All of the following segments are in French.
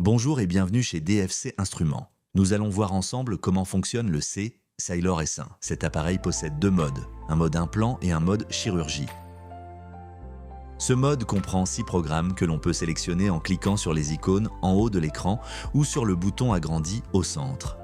Bonjour et bienvenue chez DFC Instruments. Nous allons voir ensemble comment fonctionne le Sailor S1. Cet appareil possède deux modes, un mode implant et un mode chirurgie. Ce mode comprend 6 programmes que l'on peut sélectionner en cliquant sur les icônes en haut de l'écran ou sur le bouton agrandi au centre.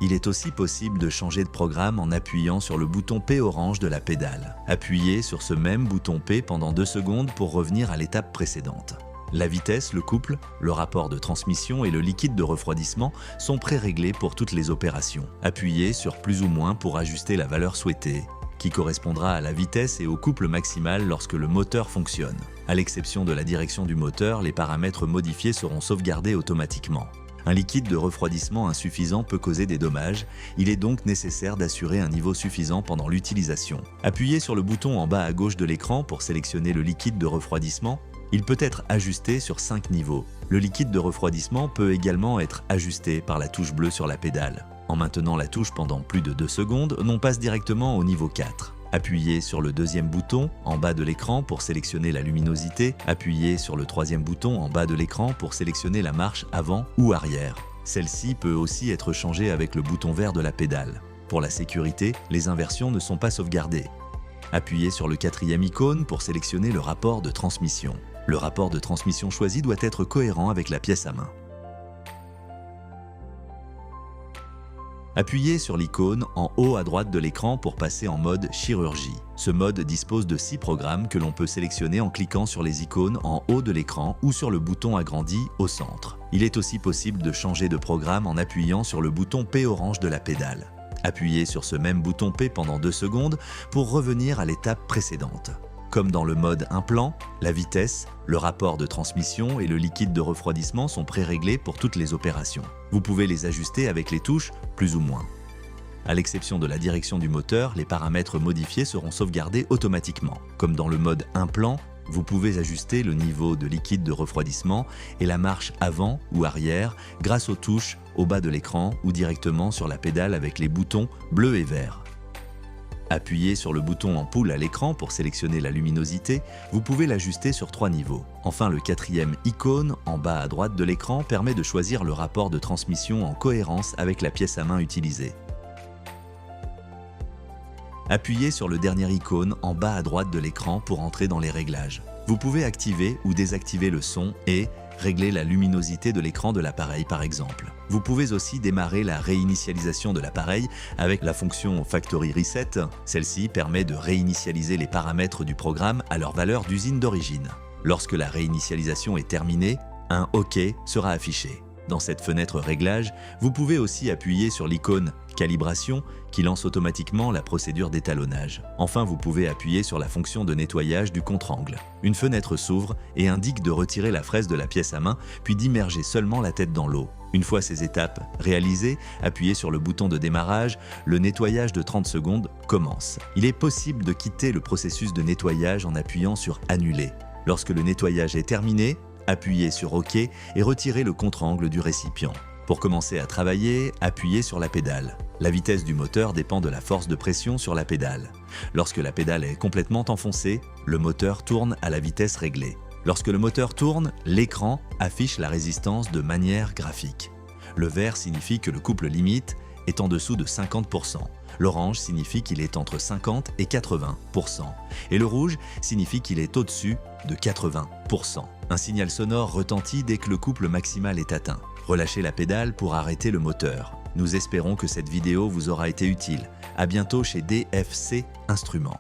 Il est aussi possible de changer de programme en appuyant sur le bouton P orange de la pédale. Appuyez sur ce même bouton P pendant 2 secondes pour revenir à l'étape précédente. La vitesse, le couple, le rapport de transmission et le liquide de refroidissement sont pré-réglés pour toutes les opérations. Appuyez sur plus ou moins pour ajuster la valeur souhaitée, qui correspondra à la vitesse et au couple maximal lorsque le moteur fonctionne. À l'exception de la direction du moteur, les paramètres modifiés seront sauvegardés automatiquement. Un liquide de refroidissement insuffisant peut causer des dommages, il est donc nécessaire d'assurer un niveau suffisant pendant l'utilisation. Appuyez sur le bouton en bas à gauche de l'écran pour sélectionner le liquide de refroidissement. Il peut être ajusté sur 5 niveaux. Le liquide de refroidissement peut également être ajusté par la touche bleue sur la pédale. En maintenant la touche pendant plus de 2 secondes, on passe directement au niveau 4. Appuyez sur le deuxième bouton en bas de l'écran pour sélectionner la luminosité. Appuyez sur le troisième bouton en bas de l'écran pour sélectionner la marche avant ou arrière. Celle-ci peut aussi être changée avec le bouton vert de la pédale. Pour la sécurité, les inversions ne sont pas sauvegardées. Appuyez sur le quatrième icône pour sélectionner le rapport de transmission. Le rapport de transmission choisi doit être cohérent avec la pièce à main. Appuyez sur l'icône en haut à droite de l'écran pour passer en mode chirurgie. Ce mode dispose de 6 programmes que l'on peut sélectionner en cliquant sur les icônes en haut de l'écran ou sur le bouton agrandi au centre. Il est aussi possible de changer de programme en appuyant sur le bouton P orange de la pédale. Appuyez sur ce même bouton P pendant 2 secondes pour revenir à l'étape précédente. Comme dans le mode implant, la vitesse, le rapport de transmission et le liquide de refroidissement sont pré-réglés pour toutes les opérations. Vous pouvez les ajuster avec les touches plus ou moins. À l'exception de la direction du moteur, les paramètres modifiés seront sauvegardés automatiquement. Comme dans le mode implant, vous pouvez ajuster le niveau de liquide de refroidissement et la marche avant ou arrière grâce aux touches au bas de l'écran ou directement sur la pédale avec les boutons bleu et vert. Appuyez sur le bouton ampoule à l'écran pour sélectionner la luminosité, vous pouvez l'ajuster sur 3 niveaux. Enfin, le quatrième icône en bas à droite de l'écran permet de choisir le rapport de transmission en cohérence avec la pièce à main utilisée. Appuyez sur le dernier icône en bas à droite de l'écran pour entrer dans les réglages. Vous pouvez activer ou désactiver le son et régler la luminosité de l'écran de l'appareil par exemple. Vous pouvez aussi démarrer la réinitialisation de l'appareil avec la fonction Factory Reset. Celle-ci permet de réinitialiser les paramètres du programme à leur valeur d'usine d'origine. Lorsque la réinitialisation est terminée, un OK sera affiché. Dans cette fenêtre réglage, vous pouvez aussi appuyer sur l'icône Calibration qui lance automatiquement la procédure d'étalonnage. Enfin, vous pouvez appuyer sur la fonction de nettoyage du contre-angle. Une fenêtre s'ouvre et indique de retirer la fraise de la pièce à main, puis d'immerger seulement la tête dans l'eau. Une fois ces étapes réalisées, appuyez sur le bouton de démarrage, le nettoyage de 30 secondes commence. Il est possible de quitter le processus de nettoyage en appuyant sur Annuler. Lorsque le nettoyage est terminé, appuyez sur OK et retirez le contre-angle du récipient. Pour commencer à travailler, appuyez sur la pédale. La vitesse du moteur dépend de la force de pression sur la pédale. Lorsque la pédale est complètement enfoncée, le moteur tourne à la vitesse réglée. Lorsque le moteur tourne, l'écran affiche la résistance de manière graphique. Le vert signifie que le couple limite est en dessous de 50%. L'orange signifie qu'il est entre 50 et 80%. Et le rouge signifie qu'il est au-dessus de 80%. Un signal sonore retentit dès que le couple maximal est atteint. Relâchez la pédale pour arrêter le moteur. Nous espérons que cette vidéo vous aura été utile. À bientôt chez DFC Instruments.